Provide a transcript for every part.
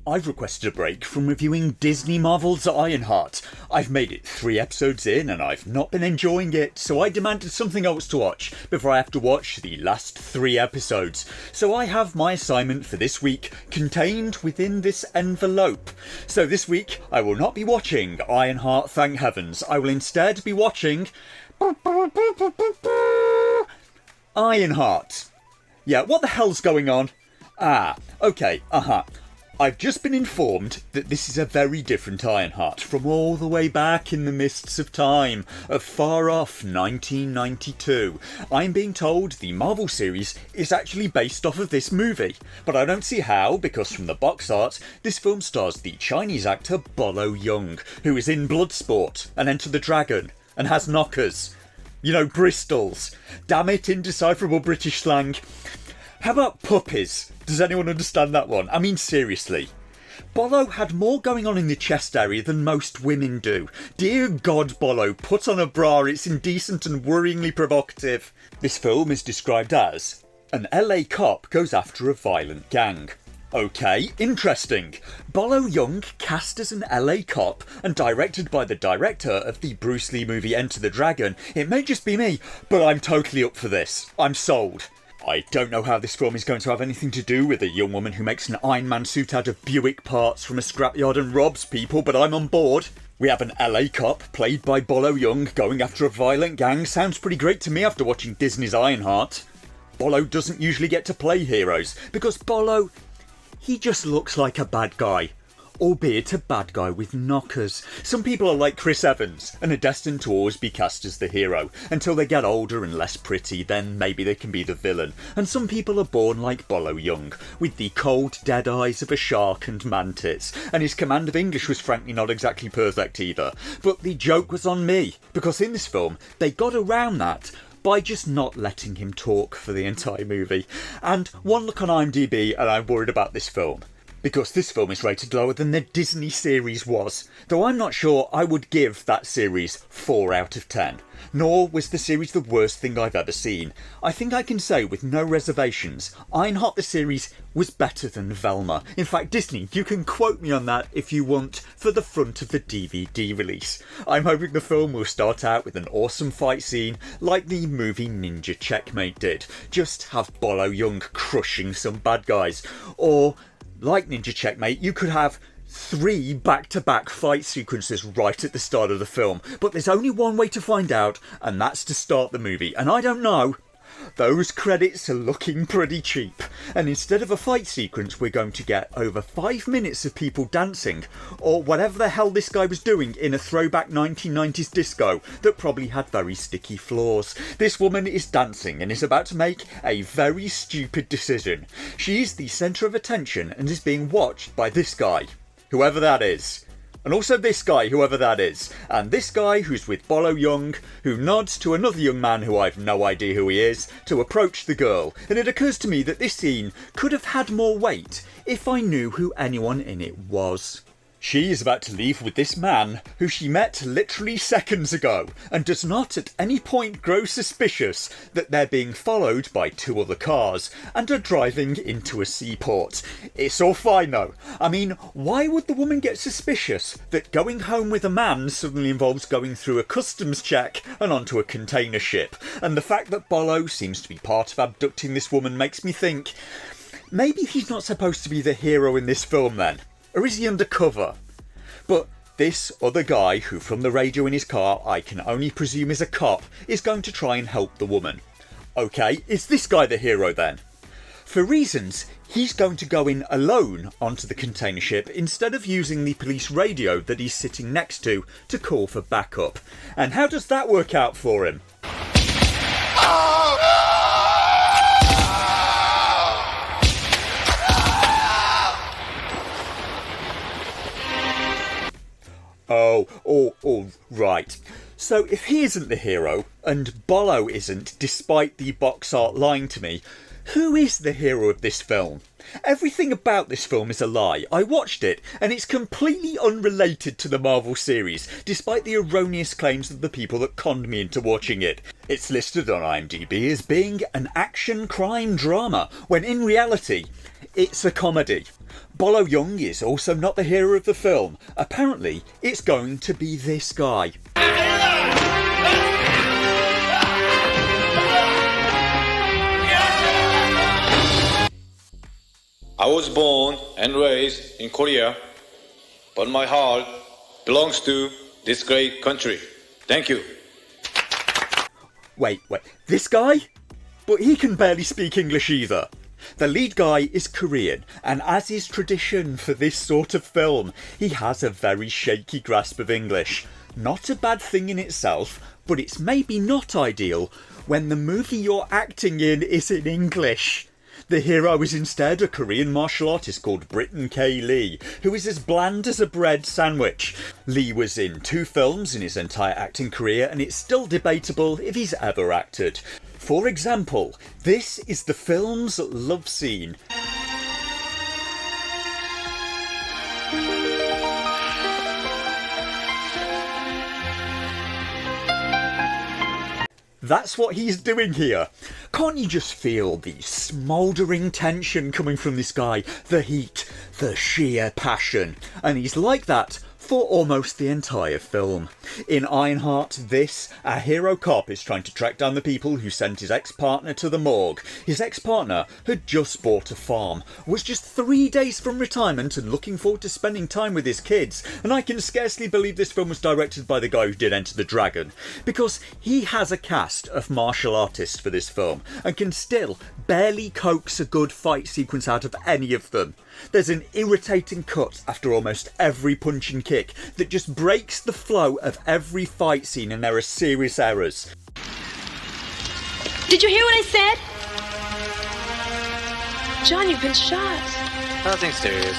I've requested a break from reviewing Disney Marvel's IronHeart. I've made it 3 episodes in and I've not been enjoying it, so I demanded something else to watch before I have to watch the last 3 episodes. So I have my assignment for this week contained within this envelope. So this week I will not be watching IronHeart, thank heavens. I will instead be watching IronHeart. Yeah, what the hell's going on? Okay, I've just been informed that this is a very different IronHeart from all the way back in the mists of time, of far off 1992. I'm being told the Marvel series is actually based off of this movie, but I don't see how, because from the box art, this film stars the Chinese actor Bolo Yeung, who is in Bloodsport and Enter the Dragon, and has knockers. You know, Bristols. Damn it, indecipherable British slang. How about puppies? Does anyone understand that one? I mean, seriously. Bolo had more going on in the chest area than most women do. Dear God, Bolo, put on a bra, it's indecent and worryingly provocative. This film is described as an LA cop goes after a violent gang. Okay, interesting. Bolo Yeung, cast as an LA cop and directed by the director of the Bruce Lee movie Enter the Dragon. It may just be me, but I'm totally up for this. I'm sold. I don't know how this film is going to have anything to do with a young woman who makes an Iron Man suit out of Buick parts from a scrapyard and robs people, but I'm on board. We have an LA cop, played by Bolo Yeung, going after a violent gang. Sounds pretty great to me after watching Disney's IronHeart. Bolo doesn't usually get to play heroes, because Bolo, he just looks like a bad guy. Albeit a bad guy with knockers. Some people are like Chris Evans and are destined to always be cast as the hero. Until they get older and less pretty, then maybe they can be the villain. And some people are born like Bolo Yeung, with the cold, dead eyes of a shark and mantis. And his command of English was frankly not exactly perfect either. But the joke was on me, because in this film, they got around that by just not letting him talk for the entire movie. And one look on IMDb and I'm worried about this film. Because this film is rated lower than the Disney series was, though I'm not sure I would give that series 4 out of 10. Nor was the series the worst thing I've ever seen. I think I can say with no reservations, IronHeart the series was better than Velma. In fact, Disney, you can quote me on that if you want for the front of the DVD release. I'm hoping the film will start out with an awesome fight scene like the movie Ninja Checkmate did. Just have Bolo Yeung crushing some bad guys. Or, like Ninja Checkmate, you could have 3 back-to-back fight sequences right at the start of the film. But there's only one way to find out, and that's to start the movie. And I don't know. Those credits are looking pretty cheap. And instead of a fight sequence, we're going to get over 5 minutes of people dancing, or whatever the hell this guy was doing in a throwback 1990s disco that probably had very sticky floors. This woman is dancing and is about to make a very stupid decision. She is the centre of attention and is being watched by this guy, whoever that is. And also this guy, whoever that is. And this guy who's with Bolo Yeung, who nods to another young man who I've no idea who he is, to approach the girl. And it occurs to me that this scene could have had more weight if I knew who anyone in it was. She is about to leave with this man who she met literally seconds ago and does not at any point grow suspicious that they're being followed by 2 other cars and are driving into a seaport. It's all fine though. I mean, why would the woman get suspicious that going home with a man suddenly involves going through a customs check and onto a container ship? And the fact that Bolo seems to be part of abducting this woman makes me think, maybe he's not supposed to be the hero in this film then. Or is he undercover? But this other guy, who from the radio in his car I can only presume is a cop, is going to try and help the woman. Okay, is this guy the hero then? For reasons, he's going to go in alone onto the container ship instead of using the police radio that he's sitting next to call for backup. And how does that work out for him? Right. So if he isn't the hero, and Bolo isn't, despite the box art lying to me, who is the hero of this film? Everything about this film is a lie. I watched it, and it's completely unrelated to the Marvel series, despite the erroneous claims of the people that conned me into watching it. It's listed on IMDb as being an action crime drama, when in reality, it's a comedy. Bolo Young is also not the hero of the film. Apparently, it's going to be this guy. I was born and raised in Korea, but my heart belongs to this great country. Thank you. Wait, this guy? But he can barely speak English either. The lead guy is Korean, and as is tradition for this sort of film, he has a very shaky grasp of English. Not a bad thing in itself, but it's maybe not ideal when the movie you're acting in is in English. The hero is instead a Korean martial artist called Britton K. Lee, who is as bland as a bread sandwich. Lee was in 2 films in his entire acting career, and it's still debatable if he's ever acted. For example, this is the film's love scene. That's what he's doing here. Can't you just feel the smouldering tension coming from this guy? The heat, the sheer passion. And he's like that for almost the entire film. In IronHeart, a hero cop is trying to track down the people who sent his ex-partner to the morgue. His ex-partner had just bought a farm, was just 3 days from retirement and looking forward to spending time with his kids. And I can scarcely believe this film was directed by the guy who did Enter the Dragon, because he has a cast of martial artists for this film and can still barely coax a good fight sequence out of any of them. There's an irritating cut after almost every punch and kick that just breaks the flow of every fight scene, and there are serious errors. Did you hear what I said? John, you've been shot. Nothing serious.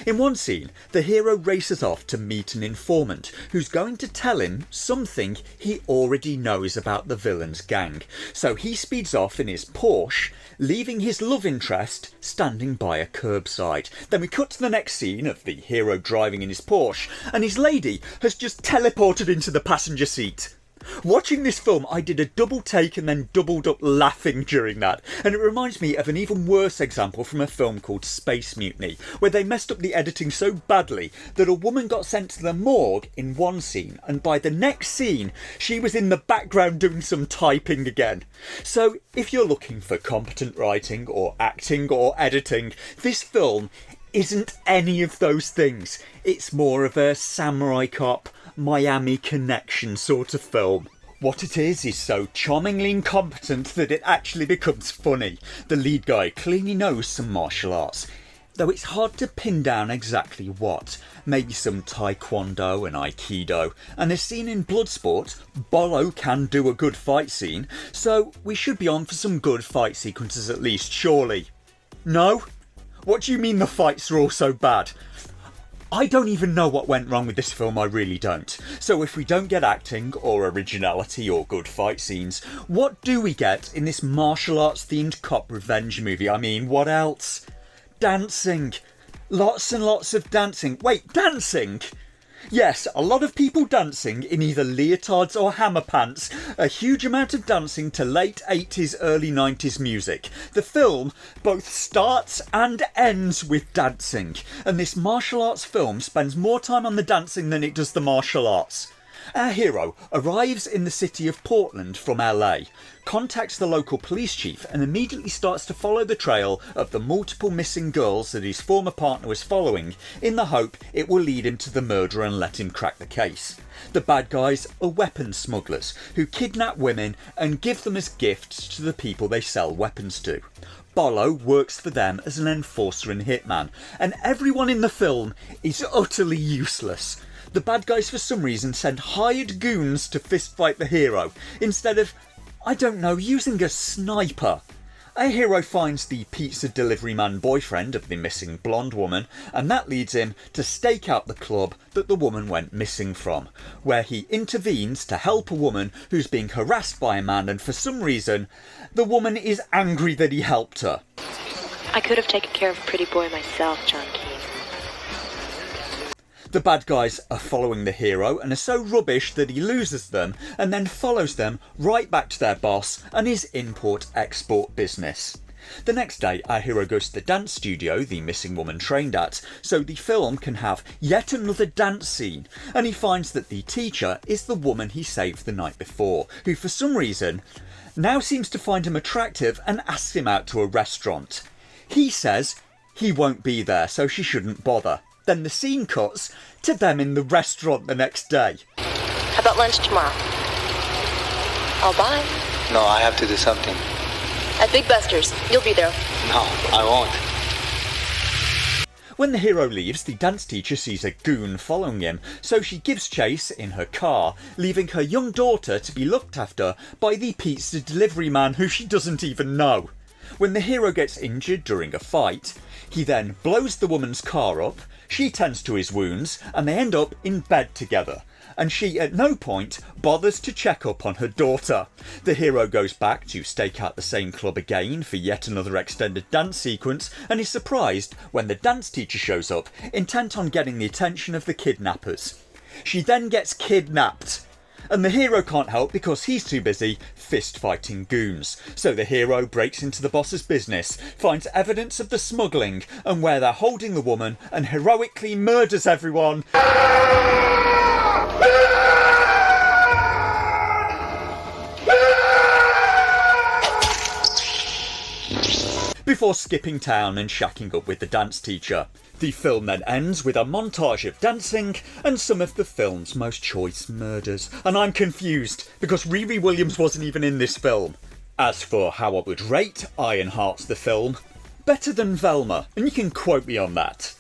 In one scene, the hero races off to meet an informant who's going to tell him something he already knows about the villain's gang. So he speeds off in his Porsche, leaving his love interest standing by a curbside. Then we cut to the next scene of the hero driving in his Porsche, and his lady has just teleported into the passenger seat. Watching this film, I did a double take and then doubled up laughing during that, and it reminds me of an even worse example from a film called Space Mutiny, where they messed up the editing so badly that a woman got sent to the morgue in one scene, and by the next scene she was in the background doing some typing again. So if you're looking for competent writing or acting or editing, this film isn't any of those things. It's more of a samurai cop, Miami Connection sort of film. What it is so charmingly incompetent that it actually becomes funny. The lead guy clearly knows some martial arts, though it's hard to pin down exactly what. Maybe some taekwondo and aikido, and as seen in Bloodsport, Bolo can do a good fight scene, so we should be on for some good fight sequences at least, surely. No? What do you mean the fights are all so bad? I don't even know what went wrong with this film, I really don't. So if we don't get acting, or originality, or good fight scenes, what do we get in this martial arts themed cop revenge movie? I mean, what else? Dancing. Lots and lots of dancing. Wait, dancing? Yes, a lot of people dancing in either leotards or hammer pants. A huge amount of dancing to late 80s, early 90s music. The film both starts and ends with dancing, and this martial arts film spends more time on the dancing than it does the martial arts. Our hero arrives in the city of Portland from LA, contacts the local police chief and immediately starts to follow the trail of the multiple missing girls that his former partner was following, in the hope it will lead him to the murderer and let him crack the case. The bad guys are weapons smugglers who kidnap women and give them as gifts to the people they sell weapons to. Bolo works for them as an enforcer and hitman, and everyone in the film is utterly useless. The bad guys for some reason send hired goons to fistfight the hero, instead of, I don't know, using a sniper. Our hero finds the pizza delivery man boyfriend of the missing blonde woman, and that leads him to stake out the club that the woman went missing from, where he intervenes to help a woman who's being harassed by a man, and for some reason, the woman is angry that he helped her. I could have taken care of a pretty boy myself, John Keane. The bad guys are following the hero and are so rubbish that he loses them and then follows them right back to their boss and his import-export business. The next day, our hero goes to the dance studio the missing woman trained at, so the film can have yet another dance scene, and he finds that the teacher is the woman he saved the night before, who for some reason now seems to find him attractive and asks him out to a restaurant. He says he won't be there, so she shouldn't bother. Then the scene cuts to them in the restaurant the next day. How about lunch tomorrow? I'll buy. No, I have to do something. At Big Buster's. You'll be there. No, I won't. When the hero leaves, the dance teacher sees a goon following him, so she gives chase in her car, leaving her young daughter to be looked after by the pizza delivery man who she doesn't even know. When the hero gets injured during a fight, he then blows the woman's car up, she tends to his wounds, and they end up in bed together. And she at no point bothers to check up on her daughter. The hero goes back to stake out the same club again for yet another extended dance sequence and is surprised when the dance teacher shows up, intent on getting the attention of the kidnappers. She then gets kidnapped. And the hero can't help because he's too busy fist-fighting goons. So the hero breaks into the boss's business, finds evidence of the smuggling and where they're holding the woman, and heroically murders everyone. Before skipping town and shacking up with the dance teacher. The film then ends with a montage of dancing and some of the film's most choice murders. And I'm confused, because Riri Williams wasn't even in this film. As for how I would rate IronHeart the film, better than Velma, and you can quote me on that.